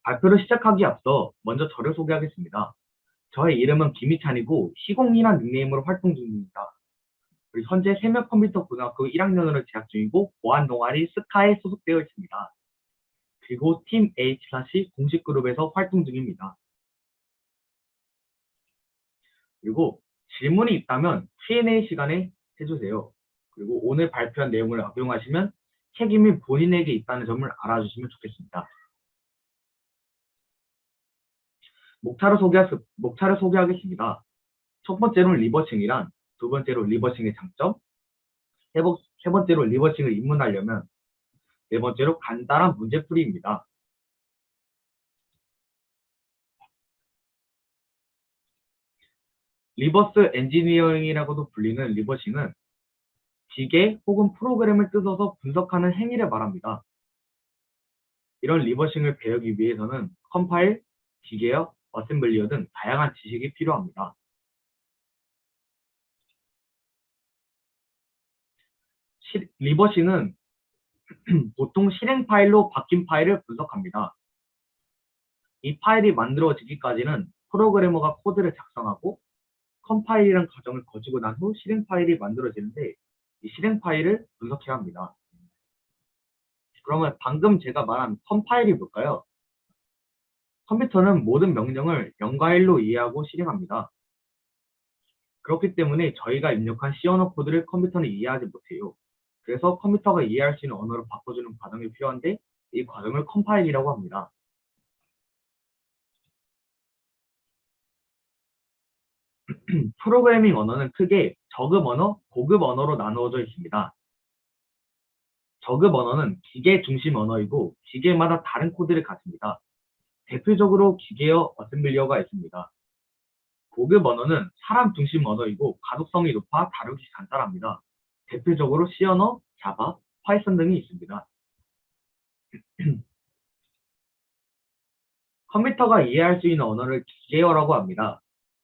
발표를 시작하기에 앞서 먼저 저를 소개하겠습니다. 저의 이름은 김희찬이고 시공이란 닉네임으로 활동 중입니다. 그리고 현재 세명컴퓨터고등학교 1학년으로 재학 중이고 보안 동아리 스카에 소속되어 있습니다. 그리고 팀 H/ 공식 그룹에서 활동 중입니다. 그리고 질문이 있다면 Q&A 시간에 해주세요. 그리고 오늘 발표한 내용을 악용하시면 책임이 본인에게 있다는 점을 알아주시면 좋겠습니다. 목차를 소개하겠습니다. 첫 번째로는 리버싱이란, 두 번째로 리버싱의 장점, 세 번째로 리버싱을 입문하려면, 네 번째로 간단한 문제풀이입니다. 리버스 엔지니어링이라고도 불리는 리버싱은 기계 혹은 프로그램을 뜯어서 분석하는 행위를 말합니다. 이런 리버싱을 배우기 위해서는 컴파일, 기계어, 어셈블리어 등 다양한 지식이 필요합니다. 리버싱은 보통 실행 파일로 바뀐 파일을 분석합니다. 이 파일이 만들어지기까지는 프로그래머가 코드를 작성하고 컴파일이라는 과정을 거치고 난 후 실행 파일이 만들어지는데 이 실행 파일을 분석해야 합니다. 그러면 방금 제가 말한 컴파일이 뭘까요? 컴퓨터는 모든 명령을 0과 1로 이해하고 실행합니다. 그렇기 때문에 저희가 입력한 C 언어 코드를 컴퓨터는 이해하지 못해요. 그래서 컴퓨터가 이해할 수 있는 언어로 바꿔주는 과정이 필요한데 이 과정을 컴파일이라고 합니다. 프로그래밍 언어는 크게 저급 언어, 고급 언어로 나누어져 있습니다. 저급 언어는 기계 중심 언어이고 기계마다 다른 코드를 가집니다. 대표적으로 기계어 어셈블리어가 있습니다. 고급 언어는 사람 중심 언어이고 가독성이 높아 다루기 간단합니다. 대표적으로 C 언어, 자바, 파이썬 등이 있습니다. 컴퓨터가 이해할 수 있는 언어를 기계어라고 합니다.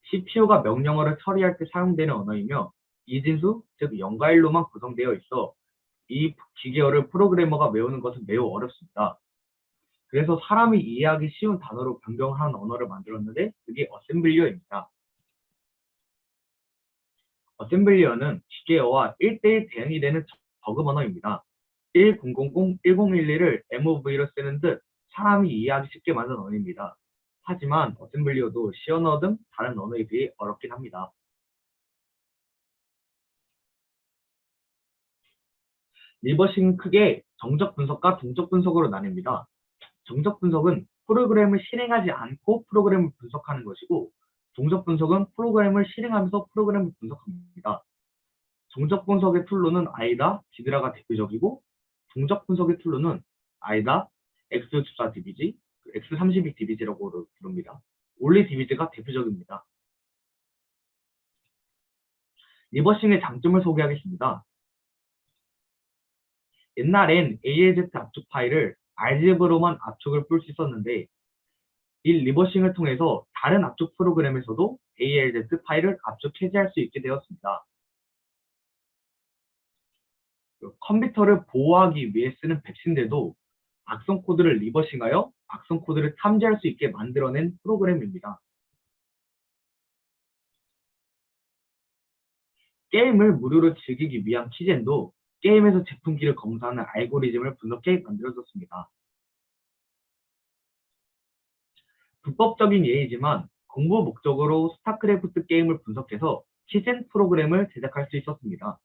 CPU가 명령어를 처리할 때 사용되는 언어이며 이진수, 즉 0과 1로만 구성되어 있어 이 기계어를 프로그래머가 외우는 것은 매우 어렵습니다. 그래서 사람이 이해하기 쉬운 단어로 변경하는 언어를 만들었는데 그게 어셈블리어입니다. 어셈블리어는 기계어와 1대1 대응이 되는 저급 언어입니다. 1000, 1011을 MOV로 쓰는 듯 사람이 이해하기 쉽게 만든 언어입니다. 하지만 어셈블리어도 C 언어 등 다른 언어에 비해 어렵긴 합니다. 리버싱은 크게 정적 분석과 동적 분석으로 나뉩니다. 정적 분석은 프로그램을 실행하지 않고 프로그램을 분석하는 것이고 동적 분석은 프로그램을 실행하면서 프로그램을 분석합니다. 정적 분석의 툴로는 아이다, 기드라가 대표적이고 동적 분석의 툴로는 아이다, X64DBG, X32DBG라고 부릅니다. 올리 DBG가 대표적입니다. 리버싱의 장점을 소개하겠습니다. 옛날엔 ALZ 압축 파일을 알제브로만 압축을 풀 수 있었는데 이 리버싱을 통해서 다른 압축 프로그램에서도 ALZ 파일을 압축 해제할 수 있게 되었습니다. 컴퓨터를 보호하기 위해 쓰는 백신들도 악성 코드를 리버싱하여 악성 코드를 탐지할 수 있게 만들어낸 프로그램입니다. 게임을 무료로 즐기기 위한 키젠도 게임에서 제품키를 검사하는 알고리즘을 분석해 만들어졌습니다. 불법적인 예이지만 공부 목적으로 스타크래프트 게임을 분석해서 키젠 프로그램을 제작할 수 있었습니다.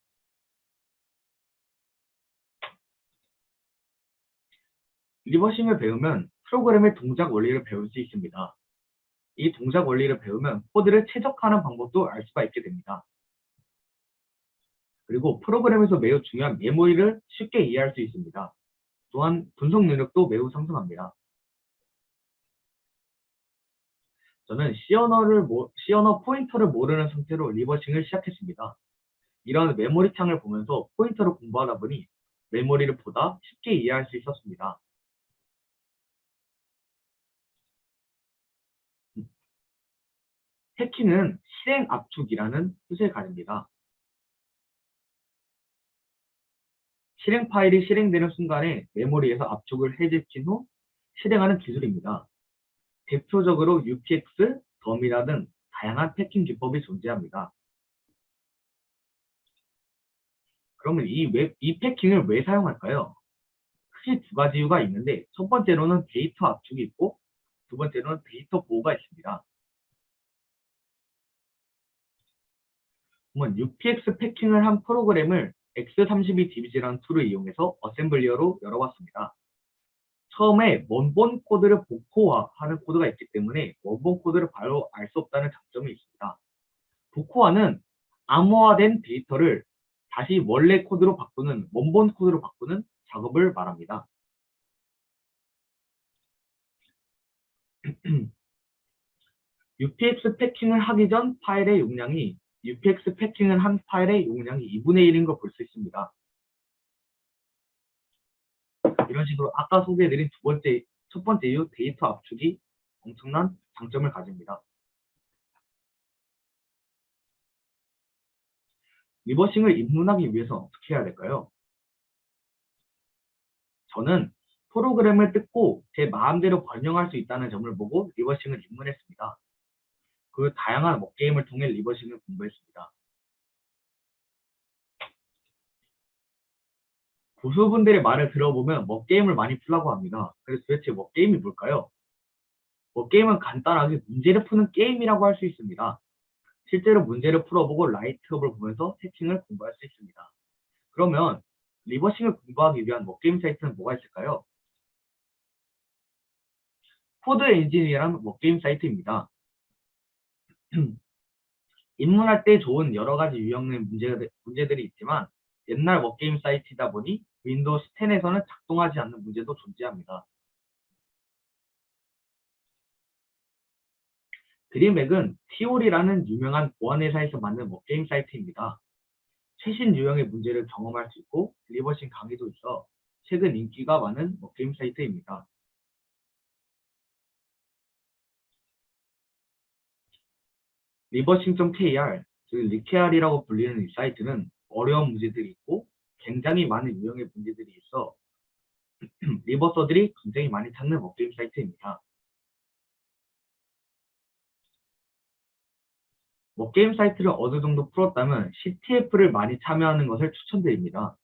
리버싱을 배우면 프로그램의 동작 원리를 배울 수 있습니다. 이 동작 원리를 배우면 코드를 최적화하는 방법도 알 수가 있게 됩니다. 그리고 프로그램에서 매우 중요한 메모리를 쉽게 이해할 수 있습니다. 또한 분석 능력도 매우 상승합니다. 저는 C 언어 포인터를 모르는 상태로 리버싱을 시작했습니다. 이런 메모리 창을 보면서 포인터를 공부하다 보니 메모리를 보다 쉽게 이해할 수 있었습니다. 해킹은 실행 압축이라는 뜻을 가집니다. 실행 파일이 실행되는 순간에 메모리에서 압축을 해제시킨 후 실행하는 기술입니다. 대표적으로 UPX, 덤이라 등 다양한 패킹 기법이 존재합니다. 그러면 이 패킹을 왜 사용할까요? 크게 두 가지 이유가 있는데, 첫 번째로는 데이터 압축이 있고, 두 번째로는 데이터 보호가 있습니다. 그러면 UPX 패킹을 한 프로그램을 X32DBG라는 툴을 이용해서 어셈블리어로 열어봤습니다. 처음에 원본 코드를 복호화하는 코드가 있기 때문에 원본 코드를 바로 알 수 없다는 장점이 있습니다. 복호화는 암호화된 데이터를 다시 원래 코드로 바꾸는, 원본 코드로 바꾸는 작업을 말합니다. UPX 패킹을 하기 전 파일의 용량이 UPX 패킹을 한 파일의 용량이 2분의 1인 걸 볼 수 있습니다. 이런 식으로 아까 소개해드린 첫 번째 이유 데이터 압축이 엄청난 장점을 가집니다. 리버싱을 입문하기 위해서 어떻게 해야 될까요? 저는 프로그램을 뜯고 제 마음대로 번영할 수 있다는 점을 보고 리버싱을 입문했습니다. 그 다양한 워게임을 통해 리버싱을 공부했습니다. 고수분들의 말을 들어보면 워게임을 많이 풀라고 합니다. 그래서 도대체 워게임이 뭘까요? 워게임은 간단하게 문제를 푸는 게임이라고 할 수 있습니다. 실제로 문제를 풀어보고 라이트업을 보면서 해킹을 공부할 수 있습니다. 그러면 리버싱을 공부하기 위한 워게임 사이트는 뭐가 있을까요? 코드 엔지니어라는 워게임 사이트입니다. 입문할 때 좋은 여러 가지 유형의 문제들이 있지만 옛날 워게임 사이트이다 보니 윈도우스 10에서는 작동하지 않는 문제도 존재합니다. 드림맥은 티올이라는 유명한 보안회사에서 만든 워게임 사이트입니다. 최신 유형의 문제를 경험할 수 있고 리버싱 강의도 있어 최근 인기가 많은 워게임 사이트입니다. 리버싱.kr, 즉 리케알이라고 불리는 이 사이트는 어려운 문제들이 있고 굉장히 많은 유형의 문제들이 있어 리버서들이 굉장히 많이 찾는 워게임 사이트입니다. 워게임 사이트를 어느 정도 풀었다면 CTF를 많이 참여하는 것을 추천드립니다.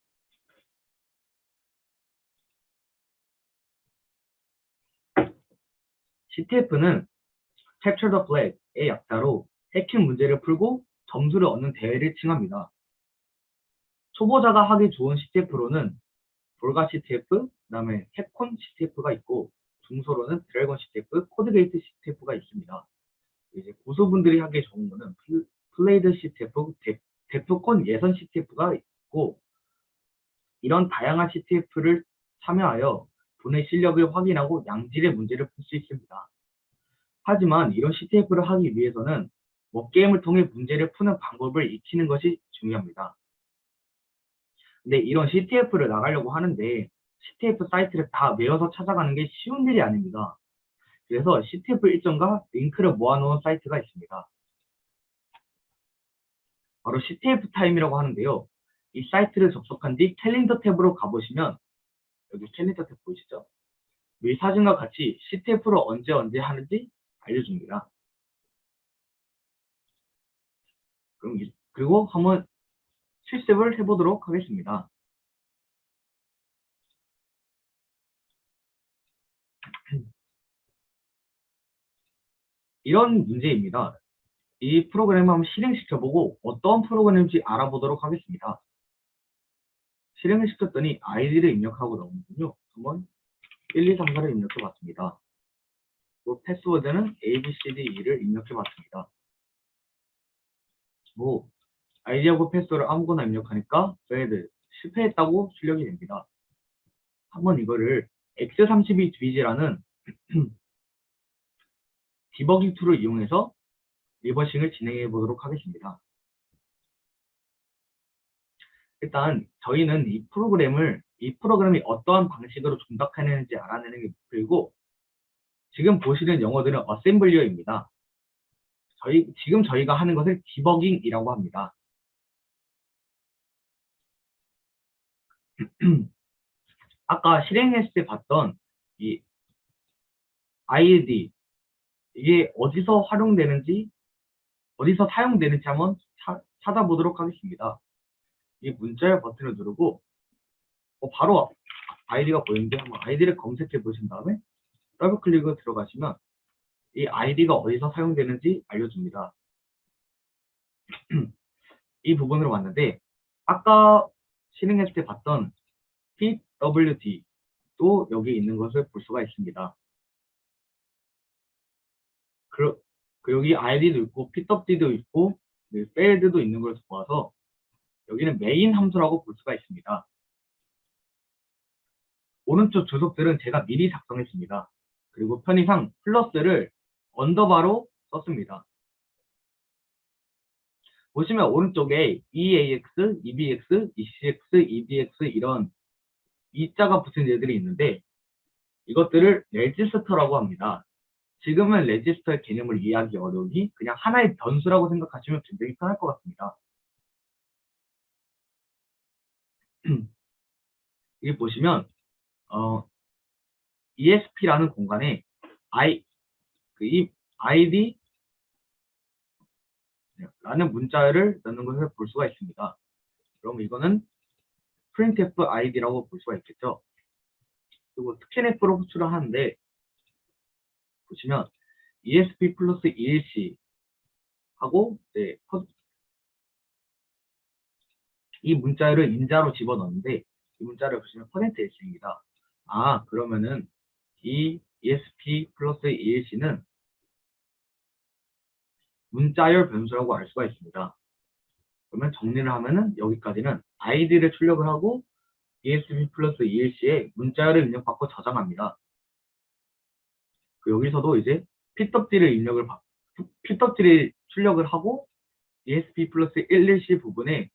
CTF는 Capture the Flag의 약자로 해킹 문제를 풀고 점수를 얻는 대회를 칭합니다. 초보자가 하기 좋은 CTF로는 볼가 CTF, 그 다음에 캡콘 CTF가 있고 중소로는 드래곤 CTF, 코드게이트 CTF가 있습니다. 이제 고수분들이 하기 좋은 거는 플레이드 CTF, 대표권 예선 CTF가 있고 이런 다양한 CTF를 참여하여 본의 실력을 확인하고 양질의 문제를 풀 수 있습니다. 하지만 이런 CTF를 하기 위해서는 워게임을 통해 문제를 푸는 방법을 익히는 것이 중요합니다. 근데 이런 CTF를 나가려고 하는데 CTF 사이트를 다 외워서 찾아가는 게 쉬운 일이 아닙니다. 그래서 CTF 일정과 링크를 모아놓은 사이트가 있습니다. 바로 CTF 타임이라고 하는데요. 이 사이트를 접속한 뒤 캘린더 탭으로 가보시면 여기 캘린더 탭 보이시죠? 이 사진과 같이 CTF를 언제 하는지 알려줍니다. 그리고 한번 실습을 해보도록 하겠습니다. 이런 문제입니다. 이 프로그램을 한번 실행시켜보고 어떤 프로그램인지 알아보도록 하겠습니다. 실행을 시켰더니 아이디를 입력하고 나오는군요. 한번 1, 2, 3, 4를 입력해봤습니다. 또 패스워드는 ABCDE를 입력해봤습니다. 뭐 아이디하고 패스워드를 아무거나 입력하니까 얘네들 실패했다고 출력이 됩니다. 한번 이거를 X32DBG라는 디버깅 툴을 이용해서 리버싱을 진행해 보도록 하겠습니다. 일단 저희는 이 프로그램이 어떠한 방식으로 조작해내는지 알아내는 게 목표이고 지금 보시는 영어들은 어셈블리어입니다. 지금 저희가 하는 것을 디버깅이라고 합니다. 아까 실행했을 때 봤던 이 ID, 이게 어디서 활용되는지, 어디서 사용되는지 한번 찾아보도록 하겠습니다. 이 문자열 버튼을 누르고 바로 아이디가 보이는데 한번 아이디를 검색해 보신 다음에 더블 클릭을 들어가시면 이 아이디가 어디서 사용되는지 알려줍니다. 이 부분으로 왔는데 아까 실행했을 때 봤던 PWD도 여기 있는 것을 볼 수가 있습니다. 여기 ID도 있고 PWD도 있고 failed도 있는 걸 보아서 여기는 메인 함수라고 볼 수가 있습니다. 오른쪽 주석들은 제가 미리 작성했습니다. 그리고 편의상 플러스를 언더바로 썼습니다. 보시면 오른쪽에 EAX, EBX, ECX, EDX 이런 이자가 붙은 얘들이 있는데 이것들을 레지스터라고 합니다. 지금은 레지스터의 개념을 이해하기 어려우니 그냥 하나의 변수라고 생각하시면 굉장히 편할 것 같습니다. 여기 보시면 ESP라는 공간에 이 ID 라는 문자를 넣는 것을 볼 수가 있습니다. 그럼 이거는 printf id라고 볼 수가 있겠죠. 그리고 스캔f로 호출을 하는데 보시면 ESP 플러스 ELC 하고 이 문자를 인자로 집어넣는데 이 문자를 보시면 %S입니다. 그러면은 이 ESP 플러스 ELC는 문자열 변수라고 알 수가 있습니다. 그러면 정리를 하면은 여기까지는 id를 출력을 하고 ESP 플러스 ELC에 문자열을 입력받고 저장합니다. 여기서도 이제 PWD를 출력을 하고 ESP 플러스 11C 부분에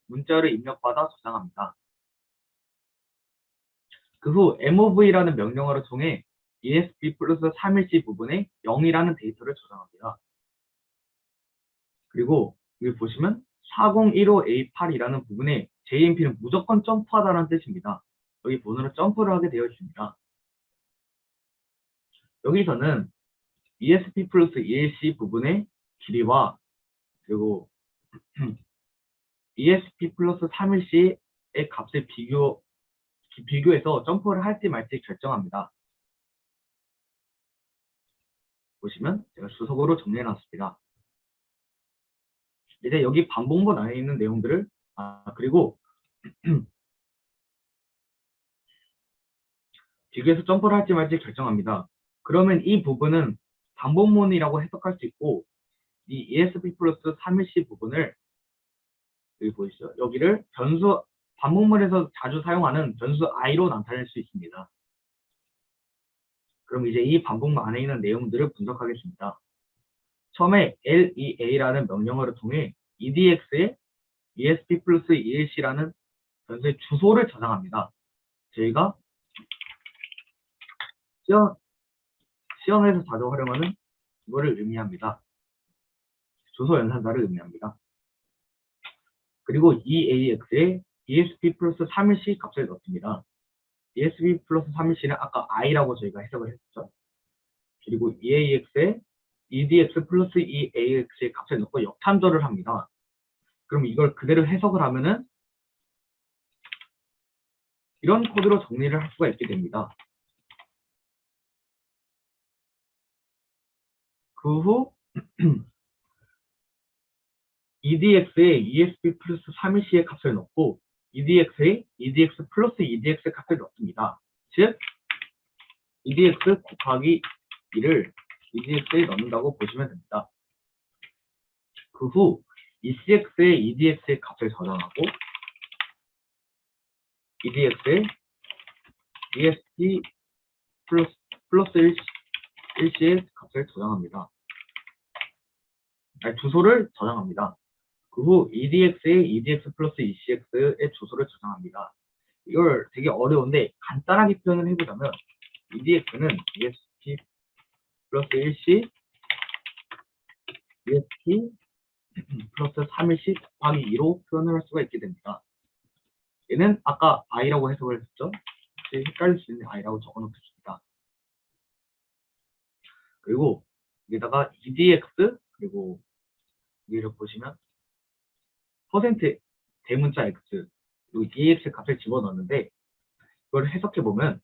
문자열을 입력받아 저장합니다. 그 후 mov라는 명령어를 통해 ESP 플러스 3일C 부분에 0이라는 데이터를 저장합니다. 그리고 여기 보시면 4015A8이라는 부분에 JMP는 무조건 점프하다는 뜻입니다. 여기 번호로 점프를 하게 되어 있습니다. 여기서는 ESP 플러스 ELC 부분의 길이와 그리고 ESP 플러스 3일C의 값을 비교해서 점프를 할지 말지 결정합니다. 보시면 제가 주석으로 정리해놨습니다. 이제 여기 반복문 안에 있는 내용들을 그리고 비교해서 점프를 할지 말지 결정합니다. 그러면 이 부분은 반복문이라고 해석할 수 있고 이 ESP 플러스 3일C 부분을 여기 보이시죠? 여기를 반복문에서 자주 사용하는 변수 i로 나타낼 수 있습니다. 그럼 이제 이 반복문 안에 있는 내용들을 분석하겠습니다. 처음에 lea라는 명령어를 통해 edx에 esp 플러스 elc라는 변수의 주소를 저장합니다. 저희가 시험에서 자주 활용하는 이거를 의미합니다. 주소 연산자를 의미합니다. 그리고 EAX에 ESP 플러스 3일C 값을 넣습니다. ESP 플러스 3일C는 아까 i라고 저희가 해석을 했죠. 그리고 EAX에 EDX 플러스 EAX의 값을 넣고 역탄조를 합니다. 그럼 이걸 그대로 해석을 하면은 이런 코드로 정리를 할 수가 있게 됩니다. 그 후 EDX에 ESP 플러스 3일C의 값을 넣고 EDX에 EDX 플러스 EDX 값을 넣습니다. 즉 EDX 곱하기 2를 EDX에 넣는다고 보시면 됩니다. 그 후 ECX에 EDX의 값을 저장하고 EDX에 ESP 플러스 1C의 값을 저장합니다. 주소를 저장합니다. 그 후 EDX에 EDX 플러스 ECX의 주소를 저장합니다. 이걸 되게 어려운데 간단하게 표현을 해보자면 EDX는 ESP 플러스 1C ESP 플러스 3일C 곱하기 2로 표현을 할 수가 있게 됩니다. 얘는 아까 i라고 해석을 했죠. 헷갈릴 수 있는 i라고 적어놓겠습니다. 그리고 여기다가 EDX 그리고 여기를 보시면 퍼센트 대문자 X 그리고 EX 값을 집어넣었는데 이걸 해석해 보면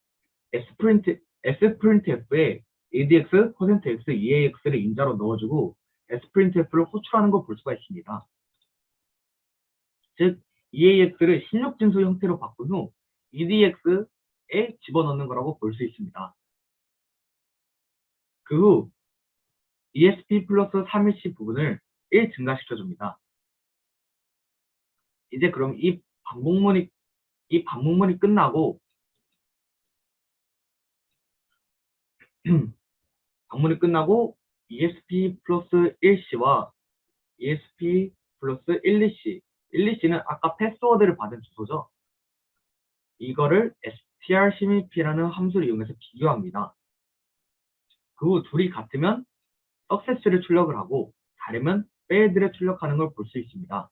S프린트F에 EDX, %X, EAX를 인자로 넣어주고 S프린트F를 호출하는 걸 볼 수가 있습니다. 즉 EAX를 16진수 형태로 바꾼 후 EDX에 집어넣는 거라고 볼 수 있습니다. 그 후 ESP 플러스 3일치 부분을 1 증가시켜줍니다. 이제 그럼 이 반복문이 끝나고 방문이 끝나고 ESP 플러스 1C와 ESP 플러스 1, 2C 는 아까 패스워드를 받은 주소죠. 이거를 strcmp라는 함수를 이용해서 비교합니다. 그 후 둘이 같으면 success를 출력을 하고 다르면 failed를 출력하는 걸 볼 수 있습니다.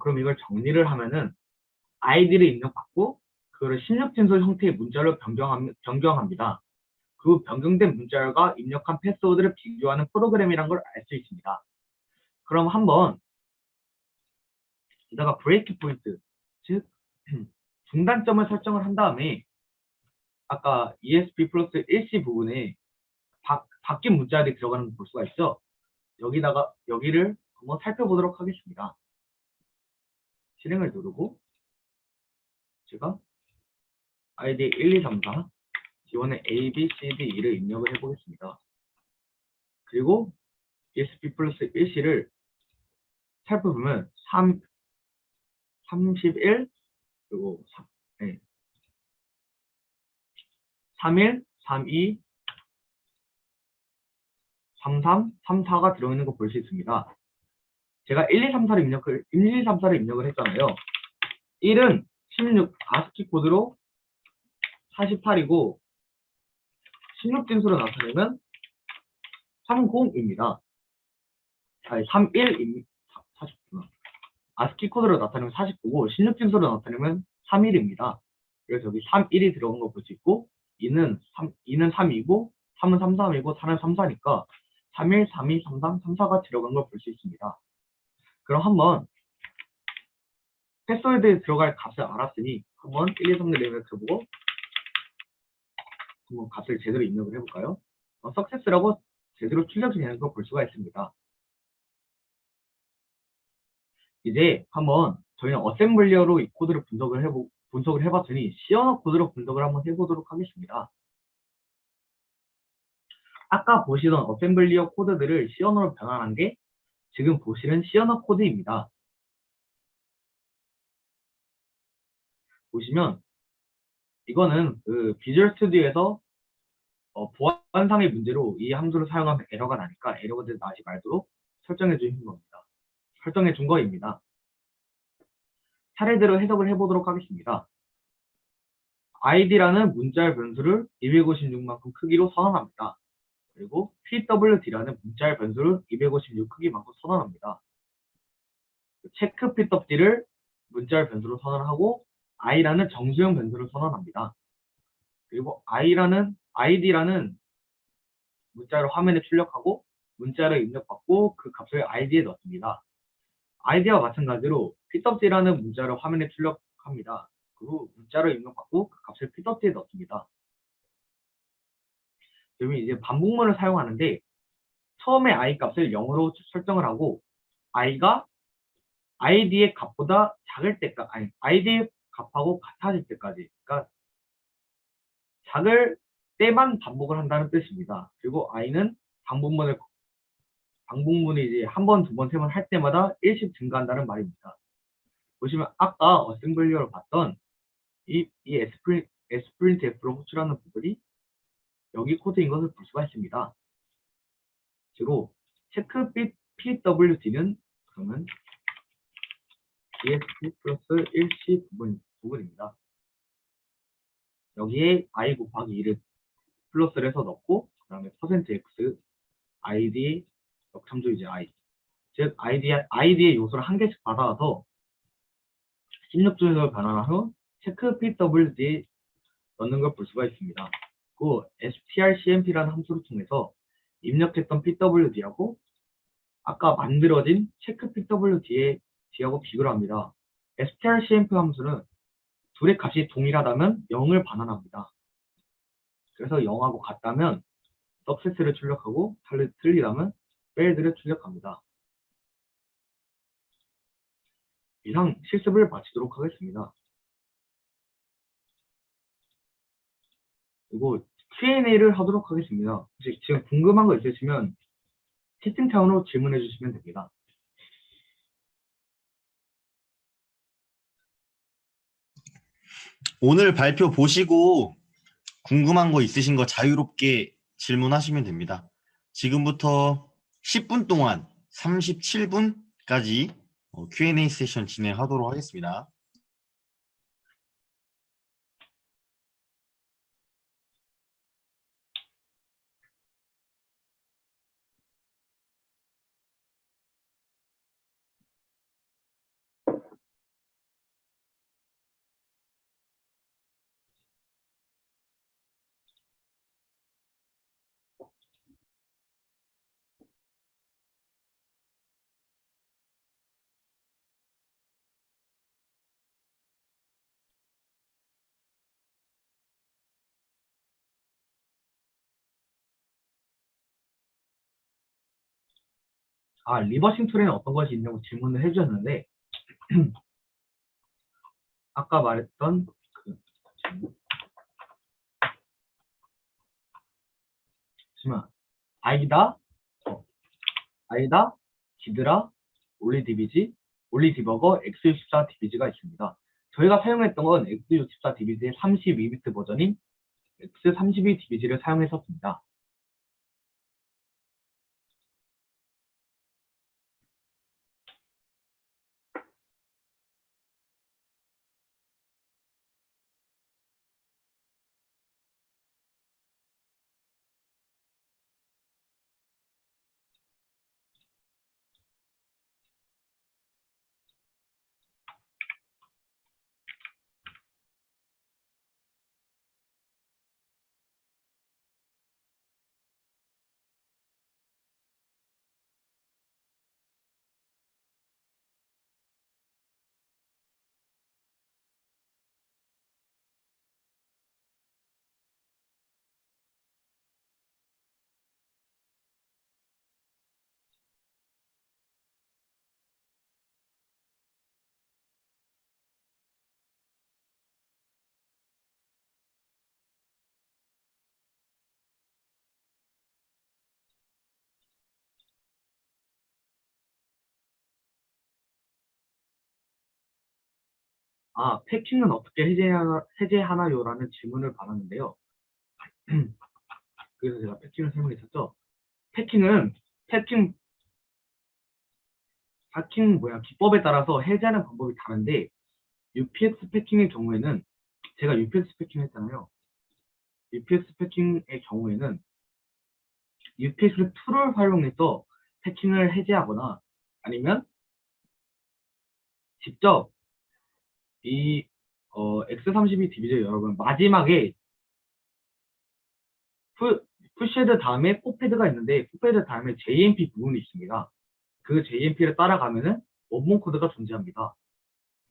그럼 이걸 정리를 하면은 id를 입력받고 그거를 16진수 형태의 문자로 변경합니다. 그 변경된 문자열과 입력한 패스워드를 비교하는 프로그램이란 걸 알 수 있습니다. 그럼 한번 이따가 브레이크 포인트, 즉 중단점을 설정을 한 다음에 아까 ESP 플러스 1C 부분에 바뀐 문자열이 들어가는 걸 볼 수가 있죠. 여기를 한번 살펴보도록 하겠습니다. 실행을 누르고 제가 ID 1, 2, 3, 4 지원에 A, B, C, D, E를 입력을 해보겠습니다. 그리고 ESP 플러스 1C를 살펴보면 31 그리고 31, 32, 33, 34가 들어있는 거 볼 수 있습니다. 제가 1, 2, 3, 4를 입력을 했잖아요. 1은 16 ASCII 코드로 48이고 16진수로 나타내면 30입니다. 31입니다. 49구나. ASCII 코드로 나타내면 49고 16진수로 나타내면 31입니다. 그래서 여기 31이 들어간 거 볼 수 있고 2는 3이고 3은 3, 3이고 4는 3, 4니까 31, 32, 33, 34가 들어간 걸 볼 수 있습니다. 그럼 한번 패스워드에 들어갈 값을 알았으니 한번 1, 2, 3, 4 내면서 보고 한번 값을 제대로 입력을 해볼까요? success라고 제대로 출력이 되는 걸 볼 수가 있습니다. 이제 한번 저희는 어셈블리어로 이 코드를 분석을 해봤으니 C 언어 코드로 분석을 한번 해보도록 하겠습니다. 아까 보시던 어셈블리어 코드들을 C 언어로 변환한 게 지금 보시는 C 언어 코드입니다. 보시면 이거는 그 비주얼 스튜디오에서 보안상의 문제로 이 함수를 사용하면 에러가 나니까 에러가 나지 말도록 설정해 준 거입니다. 차례대로 해석을 해보도록 하겠습니다. id라는 문자열 변수를 256만큼 크기로 선언합니다. 그리고 pwd라는 문자열 변수를 256 크기만큼 선언합니다. 체크 pwd를 문자열 변수로 선언하고 i라는 정수형 변수를 선언합니다. 그리고 id라는 문자를 화면에 출력하고 문자를 입력받고 그 값을 id에 넣습니다. id와 마찬가지로 pwd라는 문자를 화면에 출력합니다. 그리고 문자를 입력받고 그 값을 pwd에 넣습니다. 그러면 이제 반복문을 사용하는데 처음에 i 값을 0으로 설정을 하고 i가 id의 값보다 작을 때까지, id의 값하고 같아질 때까지, 그러니까 작을 때만 반복을 한다는 뜻입니다. 그리고 i는 반복문을 이제 한 번, 두 번, 세 번 할 때마다 1씩 증가한다는 말입니다. 보시면 아까 어셈블리어로 봤던 이 Sprintf로 호출하는 부분이 여기 코드인 것을 볼 수가 있습니다. 주로 체크 pwd는 그러면 ESP 플러스 1C 부분입니다. 여기에 i 곱하기 2를 플러스를 해서 넣고 그 다음에 %x id 역참조이제 i 즉 id의 요소를 한 개씩 받아와서 16조에서 변환한 후 체크 pwd에 넣는 걸 볼 수가 있습니다. 그 strcmp라는 함수를 통해서 입력했던 pwd하고 아까 만들어진 체크 pwd하고 비교를 합니다. strcmp 함수는 둘의 값이 동일하다면 0을 반환합니다. 그래서 0하고 같다면 success를 출력하고 틀리다면 failed를 출력합니다. 이상 실습을 마치도록 하겠습니다. 그리고 Q&A를 하도록 하겠습니다. 혹시 지금 궁금한 거 있으시면 채팅창으로 질문해 주시면 됩니다. 오늘 발표 보시고 궁금한 거 있으신 거 자유롭게 질문하시면 됩니다. 지금부터 10분 동안 37분까지 Q&A 세션 진행하도록 하겠습니다. 리버싱 툴에는 어떤 것이 있냐고 질문을 해주셨는데 아까 말했던 잠시만 아이다, 기드라, 올리디버거, x64 DBG가 있습니다. 저희가 사용했던 건 x64 DBG의 32비트 버전인 x32 DBG를 사용했었습니다. 패킹은 어떻게 해제하나요라는 질문을 받았는데요. 그래서 제가 패킹을 설명했었죠. 패킹은 기법에 따라서 해제하는 방법이 다른데 UPX 패킹의 경우에는 제가 UPX 패킹 했잖아요. UPX 패킹의 경우에는 UPX 툴을 활용해서 패킹을 해제하거나 아니면 직접 이 X32 디비저 여러분 마지막에 푸시헤드 다음에 포패드가 있는데 포패드 다음에 JMP 부분이 있습니다. 그 JMP를 따라가면은 원본 코드가 존재합니다.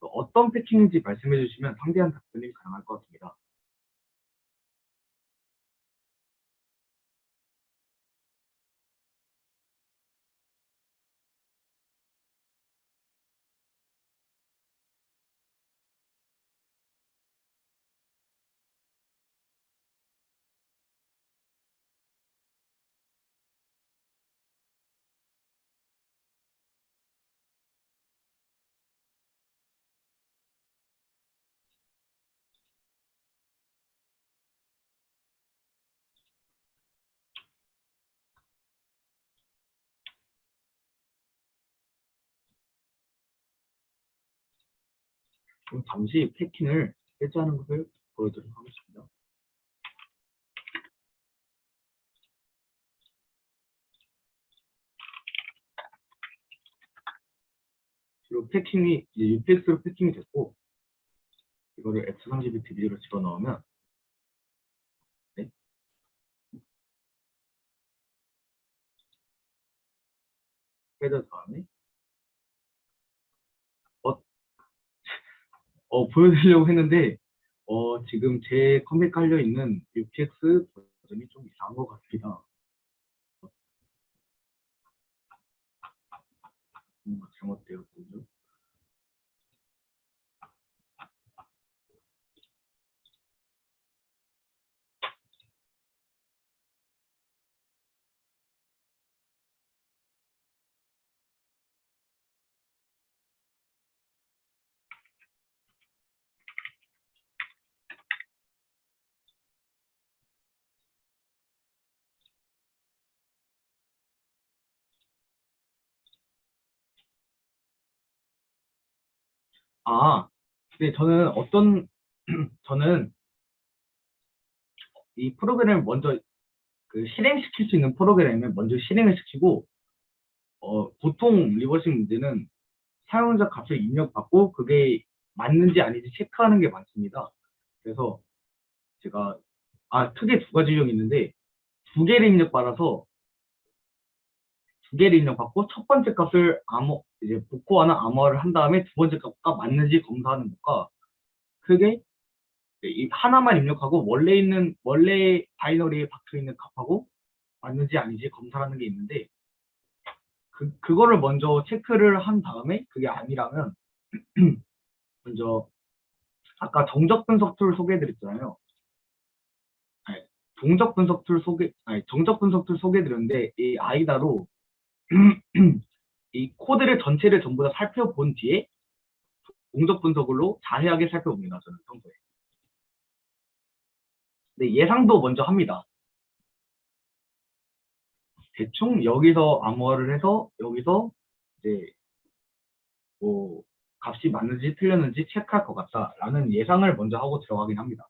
어떤 패킹인지 말씀해 주시면 상대한 답변이 가능할 것 같습니다. 그럼 잠시 패킹을 해제하는 것을 보여드리도록 하겠습니다. 그리고 패킹이 이제 UPX로 패킹이 됐고 이거를 X32 DB로 집어넣으면 헤더 다음에 보여드리려고 했는데 지금 제 컴퓨터에 깔려 있는 UPX 버전이 좀 이상한 것 같습니다. 뭔가 잘못되었군요. 근데 저는 이 프로그램을 먼저 실행시킬 수 있는 프로그램을 먼저 실행을 시키고, 보통 리버싱 문제는 사용자 값을 입력받고 그게 맞는지 아닌지 체크하는 게 많습니다. 그래서 제가, 크게 두 가지 유형이 있는데, 두 개를 입력받아서 두 개를 입력받고 첫 번째 값을 이제 복구하는 암호화를 한 다음에 두 번째 값과 맞는지 검사하는 것과, 그게 이 하나만 입력하고 원래 바이너리에 박혀 있는 값하고 맞는지 아닌지 검사하는 게 있는데, 그거를 먼저 체크를 한 다음에 그게 아니라면 먼저 아까 정적 분석 툴 소개해드렸잖아요. 아니, 정적 분석 툴 소개해드렸는데, 이 아이다로 이 코드를 전체를 전부 다 살펴본 뒤에 동적 분석으로 자세하게 살펴봅니다. 저는 평소에. 근데 예상도 먼저 합니다. 대충 여기서 암호화를 해서 여기서 이제 뭐 값이 맞는지 틀렸는지 체크할 것 같다라는 예상을 먼저 하고 들어가긴 합니다.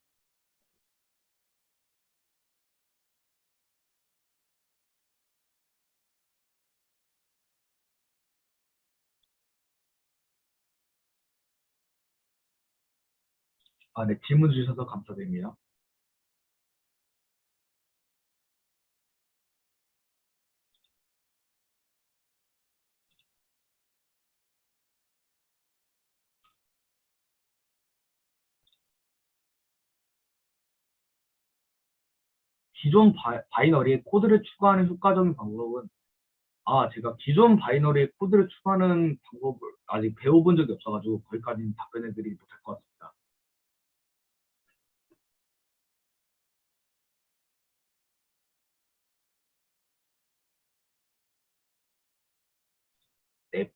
네, 질문 주셔서 감사드립니다. 기존 바이너리에 코드를 추가하는 효과적인 방법은, 제가 기존 바이너리에 코드를 추가하는 방법을 아직 배워본 적이 없어가지고 거기까지는 답변해드리지 못할 것 같습니다. 네,